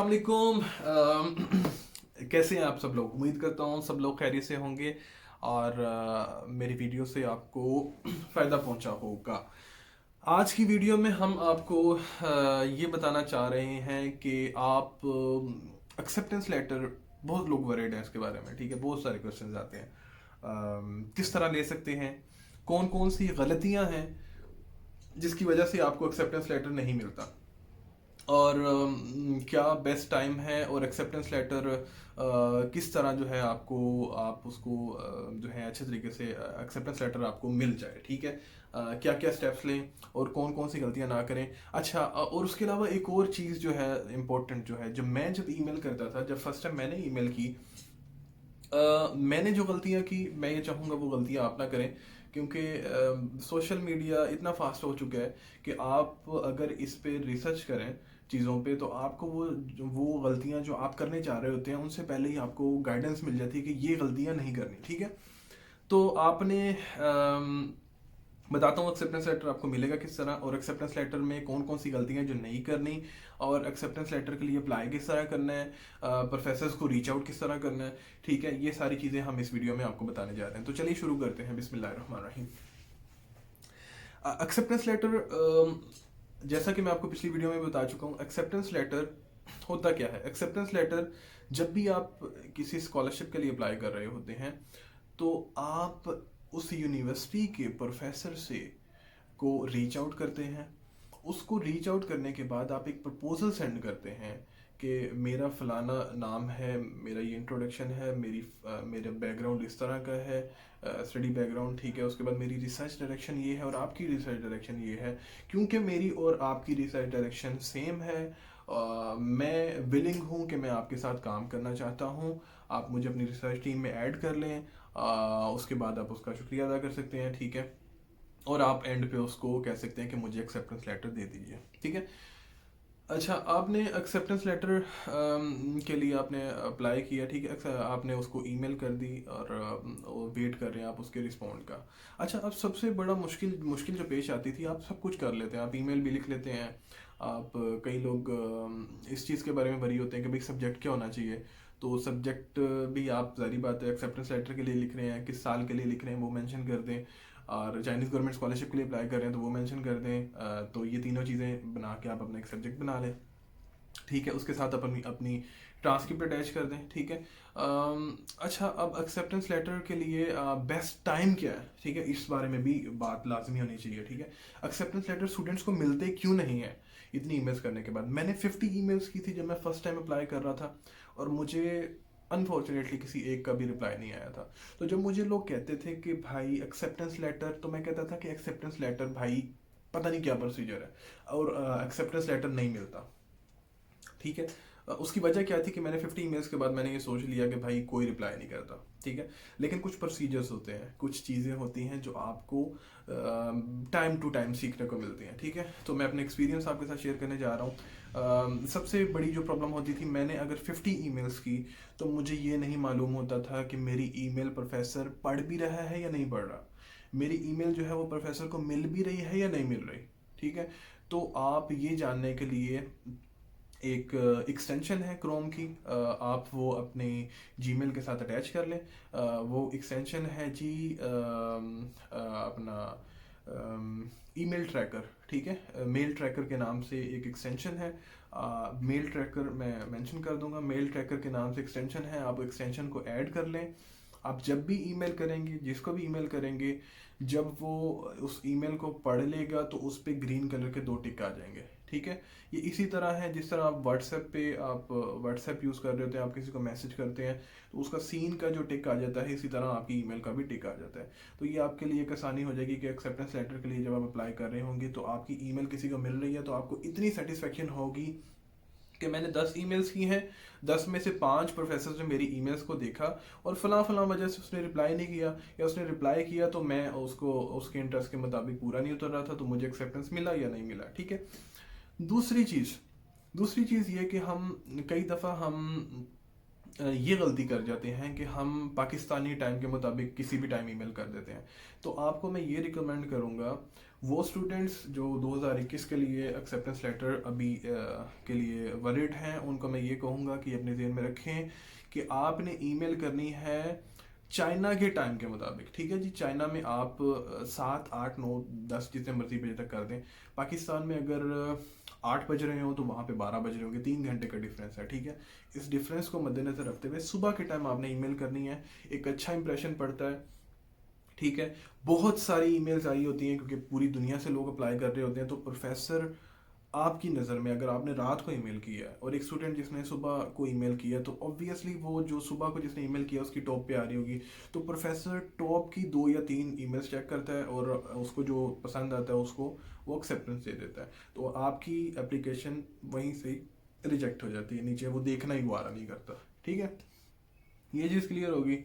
अस्सलाम वालेकुम। कैसे हैं आप सब लोग? उम्मीद करता हूँ सब लोग खैरियत से होंगे और मेरी वीडियो से आपको फ़ायदा पहुंचा होगा। आज की वीडियो में हम आपको ये बताना चाह रहे हैं कि आप एक्सेप्टेंस लेटर, बहुत लोग वरीड हैं इसके बारे में, ठीक है, बहुत सारे क्वेश्चंस आते हैं। किस तरह ले सकते हैं, कौन कौन सी गलतियां हैं जिसकी वजह से आपको एक्सेप्टेंस लेटर नहीं मिलता, और क्या बेस्ट टाइम है, और एक्सेप्टेंस लेटर किस तरह जो है आपको, आप उसको जो है अच्छे तरीके से एक्सेप्टेंस लेटर आपको मिल जाए, ठीक है। क्या क्या स्टेप्स लें और कौन कौन सी गलतियां ना करें। अच्छा, और उसके अलावा एक और चीज़ जो है इम्पोर्टेंट, जो है, जब ईमेल करता था, जब फर्स्ट टाइम मैंने ईमेल की, मैंने जो गलतियां की, मैं ये चाहूँगा वो गलतियां आप ना करें, क्योंकि सोशल मीडिया इतना फास्ट हो चुका है कि आप अगर इस पे रिसर्च करें चीज़ों पे, तो आपको वो गलतियां जो आप करने चाह रहे होते हैं उनसे पहले ही आपको गाइडेंस मिल जाती है कि ये गलतियां नहीं करनी, ठीक है। तो आपने बताता हूँ एक्सेप्टेंस लेटर आपको मिलेगा किस तरह, और एक्सेप्टेंस लेटर में कौन कौन सी गलतियां जो नहीं करनी, और एक्सेप्टेंस लेटर के लिए अप्लाई किस तरह करना है, प्रोफेसर्स को रीच आउट किस तरह करना है, ठीक है। ये सारी चीज़ें हम इस वीडियो में आपको बताने जा रहे हैं। तो चलिए शुरू करते हैं, बिस्मिल्लाहिर्रहमानिर्रहीम। एक्सेप्टेंस लेटर, जैसा कि मैं आपको पिछली वीडियो में बता चुका हूँ, एक्सेप्टेंस लेटर होता क्या है। एक्सेप्टेंस लेटर, जब भी आप किसी स्कॉलरशिप के लिए अप्लाई कर रहे होते हैं, तो आप उस यूनिवर्सिटी के प्रोफेसर से को रीच आउट करते हैं। उसको रीच आउट करने के बाद आप एक प्रपोजल सेंड करते हैं कि मेरा फलाना नाम है, मेरा ये इंट्रोडक्शन है, मेरा बैकग्राउंड इस तरह का है, स्टडी बैकग्राउंड, ठीक है। उसके बाद मेरी रिसर्च डायरेक्शन ये है और आपकी रिसर्च डायरेक्शन ये है। क्योंकि मेरी और आपकी रिसर्च डायरेक्शन सेम है, मैं विलिंग हूँ कि मैं आपके साथ काम करना चाहता हूँ, आप मुझे अपनी रिसर्च टीम में ऐड कर लें। उसके बाद आप उसका शुक्रिया अदा कर सकते हैं, ठीक है। और आप एंड पे उसको कह सकते हैं कि मुझे एक्सेप्टेंस लेटर दे दीजिए, ठीक है। अच्छा, आपने एक्सेप्टेंस लेटर के लिए आपने अप्लाई किया, ठीक है, आपने उसको ईमेल कर दी, और वेट कर रहे हैं आप उसके रिस्पॉन्ड का। अच्छा, अब सबसे बड़ा मुश्किल मुश्किल जो पेश आती थी, आप सब कुछ कर लेते हैं, आप ईमेल भी लिख लेते हैं, आप कई लोग इस चीज़ के बारे में वरी होते हैं कि भाई सब्जेक्ट क्या होना चाहिए। तो सब्जेक्ट भी आप, जारी बात है, एक्सेप्टेंस लेटर के लिए लिख रहे हैं, किस साल के लिए लिख रहे हैं वो मेंशन कर दें, और चाइनीज़ गवर्नमेंट स्कॉलरशिप के लिए अप्लाई कर रहे हैं तो वो मेंशन कर दें। तो ये तीनों चीज़ें बना के आप अपना एक सब्जेक्ट बना लें, ठीक है। उसके साथ अपनी अपनी ट्रांसक्रिप्ट अटैच कर दें, ठीक है। अच्छा, अब एक्सेप्टेंस लेटर के लिए बेस्ट टाइम क्या है, ठीक है, इस बारे में भी बात लाजमी होनी चाहिए, ठीक है। एक्सेप्टेंस लेटर स्टूडेंट्स को मिलते क्यों नहीं है इतनी ईमेल्स करने के बाद। मैंने 50 ईमेल्स की थी जब मैं फर्स्ट टाइम अप्लाई कर रहा था, और मुझे अनफॉर्चुनेटली किसी एक का भी रिप्लाई नहीं आया था। तो जब मुझे लोग कहते थे कि भाई एक्सेप्टेंस लेटर, तो मैं कहता था कि एक्सेप्टेंस लेटर भाई पता नहीं क्या प्रोसीजर है, और एक्सेप्टेंस लेटर नहीं मिलता, ठीक है। उसकी वजह क्या थी कि मैंने 50 ईमेल्स के बाद मैंने ये सोच लिया कि भाई कोई रिप्लाई नहीं करता, ठीक है। लेकिन कुछ प्रोसीजर्स होते हैं, कुछ चीज़ें होती हैं जो आपको टाइम टू टाइम सीखने को मिलती हैं, ठीक है। तो मैं अपने एक्सपीरियंस आपके साथ शेयर करने जा रहा हूँ। सबसे बड़ी जो प्रॉब्लम होती थी, मैंने अगर 50 ईमेल्स की, तो मुझे ये नहीं मालूम होता था कि मेरी ईमेल प्रोफेसर पढ़ भी रहा है या नहीं पढ़ रहा, मेरी ईमेल जो है वो प्रोफेसर को मिल भी रही है या नहीं मिल रही, ठीक है। तो आप ये जानने के लिए एक एक्सटेंशन है क्रोम की, आप वो अपने जीमेल के साथ अटैच कर लें। वो एक्सटेंशन है जी, अपना ईमेल ट्रैकर, ठीक है। मेल ट्रैकर के नाम से एक एक्सटेंशन है, मेल ट्रैकर मैं मेंशन कर दूंगा, मेल ट्रैकर के नाम से एक्सटेंशन है, आप एक्सटेंशन को ऐड कर लें। आप जब भी ईमेल करेंगे, जिसको भी ईमेल करेंगे, जब वो उस ईमेल को पढ़ लेगा तो उस पर ग्रीन कलर के 2 टिक आ जाएंगे, ठीक है। ये इसी तरह है जिस तरह आप व्हाट्सएप पे, आप व्हाट्सएप यूज़ कर रहे होते हैं, आप किसी को मैसेज करते हैं तो उसका सीन का जो टिक आ जाता है, इसी तरह आपकी ईमेल का भी टिक आ जाता है। तो ये आपके लिए एक आसानी हो जाएगी कि एक्सेप्टेंस लेटर के लिए जब आप अप्लाई कर रहे होंगे तो आपकी ईमेल किसी को मिल रही है, तो आपको इतनी सेटिस्फेक्शन होगी कि मैंने 10 ईमेल्स की हैं, 10 में से 5 प्रोफेसर ने मेरी ईमेल्स को देखा और फलां फलां वजह से उसने रिप्लाई नहीं किया, या उसने रिप्लाई किया तो मैं उसको उसके इंटरेस्ट के मुताबिक पूरा नहीं उतर रहा था, तो मुझे एक्सेप्टेंस मिला या नहीं मिला, ठीक है। दूसरी चीज़ दूसरी चीज़ ये कि हम कई दफ़ा हम ये गलती कर जाते हैं कि हम पाकिस्तानी टाइम के मुताबिक किसी भी टाइम ईमेल कर देते हैं। तो आपको मैं ये रिकमेंड करूँगा, वो स्टूडेंट्स जो 2021 के लिए एक्सेप्टेंस लेटर अभी के लिए वैलिड हैं, उनको मैं ये कहूँगा कि अपने ज़हन में रखें कि आपने ईमेल करनी है चाइना के टाइम के मुताबिक। ठीक है जी, चाइना में आप 7, 8, 9, 10 जितने मर्जी बजे तक कर दें। पाकिस्तान में अगर 8 बज रहे हो तो वहाँ पे 12 बज रहे होंगे, 3 घंटे का डिफरेंस है। ठीक है, इस डिफरेंस को मद्देनजर रखते हुए सुबह के टाइम आपने ईमेल करनी है, एक अच्छा इंप्रेशन पड़ता है। ठीक है, बहुत सारी ईमेल्स आई होती हैं क्योंकि पूरी दुनिया से लोग अप्लाई कर रहे होते हैं, तो प्रोफेसर आपकी नज़र में, अगर आपने रात को ईमेल किया है और एक स्टूडेंट जिसने सुबह को ईमेल किया, तो ऑब्वियसली वो जो सुबह को जिसने ईमेल किया उसकी टॉप पे आ रही होगी। तो प्रोफेसर टॉप की 2 या 3 ईमेल्स चेक करता है और उसको जो पसंद आता है उसको वो एक्सेप्टेंस दे देता है। तो आपकी एप्लीकेशन वहीं से रिजेक्ट हो जाती है, नीचे वो देखना ही गुवारा नहीं करता। ठीक है, ये चीज़ क्लियर होगी।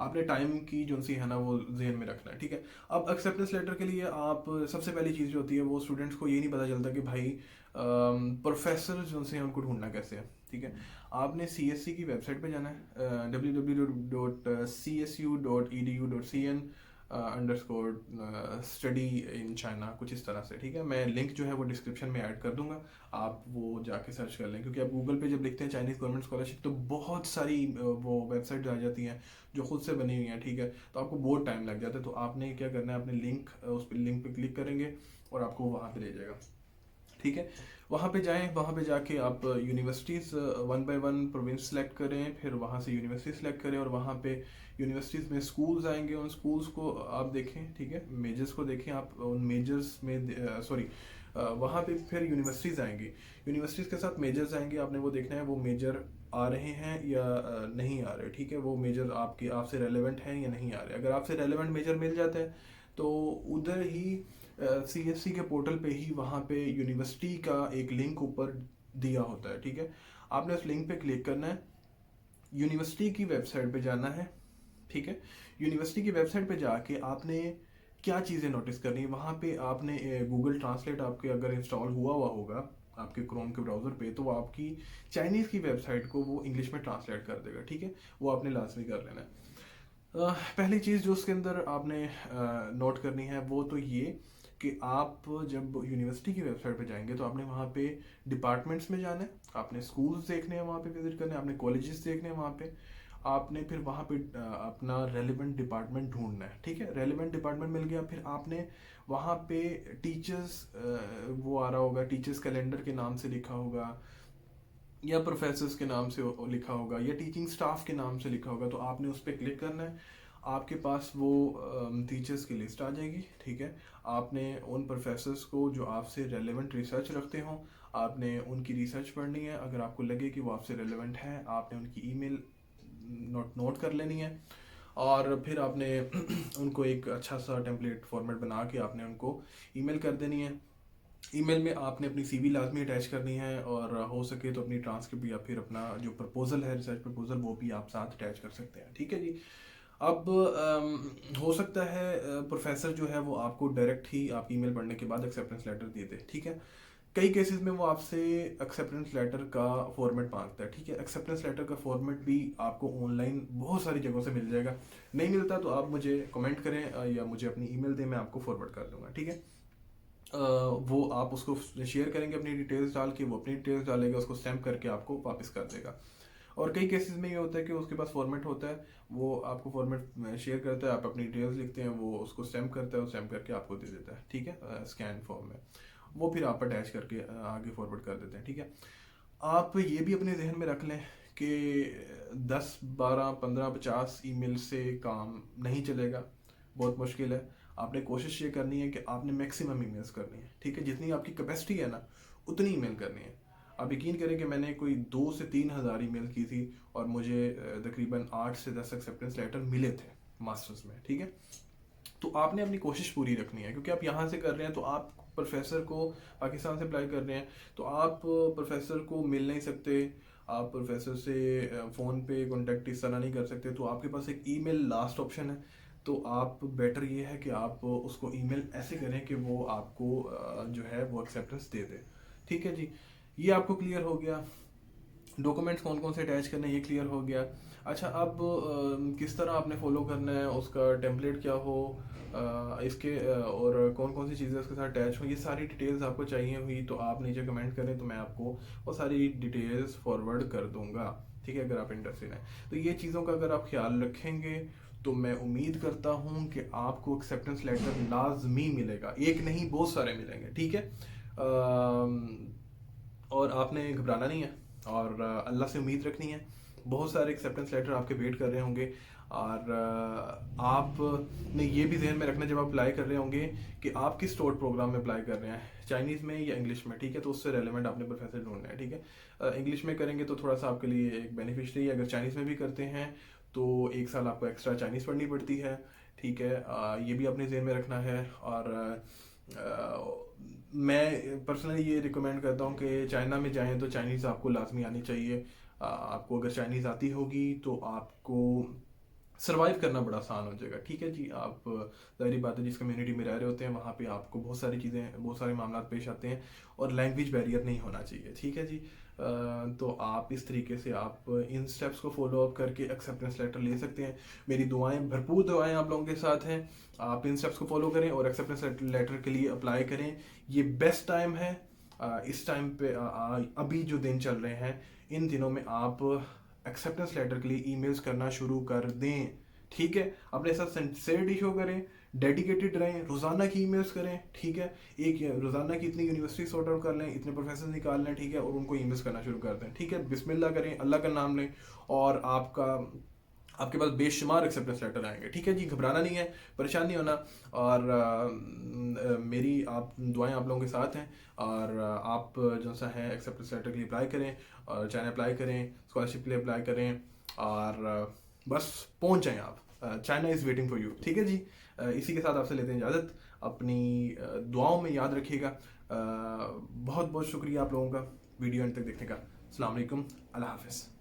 आपने टाइम की जो सी है ना वो जहन में रखना है। ठीक है, अब एक्सेप्टेंस लेटर के लिए आप सबसे पहली चीज़ जो होती है वो स्टूडेंट्स को ये नहीं पता चलता कि भाई प्रोफेसर जो से हैं उनको ढूंढना कैसे है। ठीक है, आपने CSC की वेबसाइट पे जाना है, www.csu.edu.cn _study इन चाइना, कुछ इस तरह से। ठीक है, मैं लिंक जो है वो डिस्क्रिप्शन में ऐड कर दूंगा, आप वो जाके सर्च कर लें, क्योंकि आप गूगल पे जब लिखते हैं चाइनीज़ गवर्नमेंट स्कॉलरशिप तो बहुत सारी वो वेबसाइट आ जाती हैं जो खुद से बनी हुई हैं। ठीक है, तो आपको बहुत टाइम लग जाता है। तो आपने क्या करना है, अपने लिंक उस पर लिंक पे क्लिक करेंगे और आपको वहाँ पे ले जाएगा। ठीक है, वहाँ पे जाएं, वहाँ पे जाके आप यूनिवर्सिटीज़ 1 बाय 1 प्रोविंस सेलेक्ट करें, फिर वहाँ से यूनिवर्सिटी सेलेक्ट करें और वहाँ पे यूनिवर्सिटीज़ में स्कूल्स आएंगे, उन स्कूल्स को आप देखें। ठीक है, मेजर्स को देखें आप, उन मेजर्स में सॉरी वहाँ पे फिर यूनिवर्सिटीज़ आएंगी, यूनिवर्सिटीज़ के साथ मेजर्स आएंगे। आपने वो देखना है वो मेजर आ रहे हैं या नहीं आ रहे। ठीक है, वो मेजर आपके आपसे रेलेवेंट हैं या नहीं आ रहे। अगर आपसे रेलेवेंट मेजर मिल जाता है तो उधर ही CSC के पोर्टल पे ही वहाँ पे यूनिवर्सिटी का एक लिंक ऊपर दिया होता है। ठीक है, आपने उस लिंक पे क्लिक करना है, यूनिवर्सिटी की वेबसाइट पे जाना है। ठीक है, यूनिवर्सिटी की वेबसाइट पे जाके आपने क्या चीज़ें नोटिस करनी है, वहाँ पे आपने गूगल ट्रांसलेट आपके अगर इंस्टॉल हुआ हुआ होगा आपके क्रोम के ब्राउज़र पे, तो वो आपकी चाइनीज़ की वेबसाइट को वो इंग्लिश में ट्रांसलेट कर देगा। ठीक है, वो आपने लाजमी कर लेना है। पहली चीज़ जो उसके अंदर आपने नोट करनी है वो तो ये कि आप जब यूनिवर्सिटी की वेबसाइट पे जाएंगे तो आपने वहाँ पे डिपार्टमेंट्स में जाना है, आपने स्कूल्स देखने हैं वहाँ पे विजिट करने हैं, आपने कॉलेजेस देखने हैं वहाँ पे, आपने फिर वहाँ पे अपना रेलिवेंट डिपार्टमेंट ढूंढना है। ठीक है, रेलिवेंट डिपार्टमेंट मिल गया, फिर आपने वहाँ पे टीचर्स वो आ रहा होगा, टीचर्स कैलेंडर के नाम से लिखा होगा या प्रोफेसर्स के नाम से लिखा होगा या टीचिंग स्टाफ के नाम से लिखा होगा, तो आपने उस पर क्लिक करना है, आपके पास वो टीचर्स की लिस्ट आ जाएगी। ठीक है, आपने उन प्रोफेसर्स को जो आपसे रेलेवेंट रिसर्च रखते हों, आपने उनकी रिसर्च पढ़नी है। अगर आपको लगे कि वो आपसे रेलेवेंट है, आपने उनकी ईमेल नोट कर लेनी है और फिर आपने उनको एक अच्छा सा टेम्पलेट फॉर्मेट बना के आपने उनको ईमेल कर देनी है। ईमेल में आपने अपनी CV लाजमी अटैच करनी है और हो सके तो अपनी ट्रांसक्रिप्ट या फिर अपना जो प्रपोजल है, रिसर्च प्रपोजल, वो भी आप साथ अटैच कर सकते हैं। ठीक है जी, अब हो सकता है प्रोफेसर जो है वो आपको डायरेक्ट ही आप ईमेल पढ़ने के बाद एक्सेप्टेंस लेटर दे दे। ठीक है, कई केसेस में वो आपसे एक्सेप्टेंस लेटर का फॉर्मेट मांगता है। ठीक है, एक्सेप्टेंस लेटर का फॉर्मेट भी आपको ऑनलाइन बहुत सारी जगहों से मिल जाएगा, नहीं मिलता तो आप मुझे कमेंट करें या मुझे अपनी ईमेल दें, मैं आपको फॉरवर्ड कर दूंगा। ठीक है, वो आप उसको शेयर करेंगे अपनी डिटेल्स डाल के, वो अपनी डिटेल्स डालेगा, उसको स्टैम्प करके आपको वापस कर देगा। और कई केसेस में ये होता है कि उसके पास फॉर्मेट होता है, वो आपको फॉर्मेट शेयर करता है, आप अपनी डिटेल्स लिखते हैं, वो उसको स्टैम्प करता है, वो स्टैम्प करके आपको दे देता है। ठीक है, स्कैन फॉर्म में वो फिर आप अटैच करके आगे फॉरवर्ड कर देते हैं। ठीक है, आप ये भी अपने जहन में रख लें कि 10, 12, 15, 50 ईमेल से काम नहीं चलेगा, बहुत मुश्किल है। आपने कोशिश ये करनी है कि आपने मैक्सिमम ईमेल्स करनी है। ठीक है, जितनी आपकी कैपेसिटी है ना उतनी ईमेल करनी है। आप यकीन करें कि मैंने कोई 2 से 3 हज़ार ईमेल की थी और मुझे तकरीबन 8 से 10 एक्सेप्टेंस लेटर मिले थे मास्टर्स में। ठीक है, तो आपने अपनी कोशिश पूरी रखनी है, क्योंकि आप यहाँ से कर रहे हैं तो आप प्रोफेसर को, पाकिस्तान से अप्लाई कर रहे हैं तो आप प्रोफेसर को मिल नहीं सकते, आप प्रोफेसर से फ़ोन पे कांटेक्ट इस तरह नहीं कर सकते, तो आपके पास एक ईमेल लास्ट ऑप्शन है। तो आप बेटर ये है कि आप उसको ईमेल ऐसे करें कि वो आपको जो है वो एक्सेप्टेंस दे दे। ठीक है जी, ये आपको क्लियर हो गया। डॉक्यूमेंट्स कौन कौन से अटैच करने हैं ये क्लियर हो गया। अच्छा, अब किस तरह आपने फॉलो करना है, उसका टेम्पलेट क्या हो, इसके और कौन कौन सी चीज़ें उसके साथ अटैच हो, ये सारी डिटेल्स आपको चाहिए हुई तो आप नीचे कमेंट करें तो मैं आपको वो सारी डिटेल्स फॉरवर्ड कर दूंगा। ठीक है, अगर आप इंटरेस्टेड हैं तो ये चीज़ों का अगर आप ख्याल रखेंगे तो मैं उम्मीद करता हूँ कि आपको एक्सेप्टेंस लेटर लाजमी मिलेगा, एक नहीं बहुत सारे मिलेंगे। ठीक है, और आपने घबराना नहीं है और अल्लाह से उम्मीद रखनी है। बहुत सारे एक्सेप्टेंस लेटर आपके वेट कर रहे होंगे और आपने ये भी जहन में रखना जब आप अप्लाई कर रहे होंगे कि आप किस टोट प्रोग्राम में अप्लाई कर रहे हैं, चाइनीज़ में या इंग्लिश में। ठीक है, तो उससे रेलेवेंट आपने प्रोफेसर ढूंढना है। ठीक है, इंग्लिश में करेंगे तो थोड़ा सा आपके लिए एक बेनिफिशियरी है, अगर चाइनीज़ में भी करते हैं तो 1 साल आपको एक्स्ट्रा चाइनीज़ पढ़नी पड़ती है। ठीक है, ये भी अपने जहन में रखना है। और मैं पर्सनली ये रिकमेंड करता हूँ कि चाइना में जाएं तो चाइनीज़ आपको लाजमी आनी चाहिए। आपको अगर चाइनीज़ आती होगी तो आपको सरवाइव करना बड़ा आसान हो जाएगा। ठीक है जी, आप ज़ाहिर बात है जिस कम्युनिटी में रह रहे होते हैं वहाँ पे आपको बहुत सारी चीज़ें, बहुत सारे मामला पेश आते हैं और लैंग्वेज बैरियर नहीं होना चाहिए। ठीक है जी, तो आप इस तरीके से आप इन स्टेप्स को फॉलो अप करके एक्सेप्टेंस लेटर ले सकते हैं। मेरी दुआएं, भरपूर दुआएं आप लोगों के साथ हैं। आप इन स्टेप्स को फॉलो करें और एक्सेप्टेंस लेटर के लिए अप्लाई करें। ये बेस्ट टाइम है। इस टाइम पे अभी जो दिन चल रहे हैं इन दिनों में आप एक्सेप्टेंस लेटर के लिए ईमेल्स करना शुरू कर दें। ठीक है, अपने साथ सिंसेरिटी शो करें, डेडिकेटेड रहें, रोज़ाना की ईमेल्स करें। ठीक है, एक रोज़ाना की इतनी यूनिवर्सिटी सॉर्ट आउट कर लें, इतने प्रोफेसर निकाल लें। ठीक है, और उनको ईमेल्स करना शुरू कर दें। ठीक है, बिस्मिल्लाह करें, अल्लाह का नाम लें और आपके पास बेशुमार एक्सेप्टेंस लेटर आएंगे। ठीक है जी, घबराना नहीं है, परेशान नहीं होना। और मेरी आप दुआएं आप लोगों के साथ हैं। और आप जो सा है एक्सेप्टेंस लेटर के लिए अप्लाई करें और चाइना अप्लाई करें, स्कॉलरशिप के लिए अप्लाई करें और बस पहुंच जाएं आप। China is waiting for you. ठीक है जी, इसी के साथ आपसे लेते हैं इजाज़त। अपनी दुआओं में याद रखिएगा। बहुत बहुत शुक्रिया आप लोगों का वीडियो अंत तक देखने का। अस्सलाम वालेकुम, अल्लाह हाफ़िज़।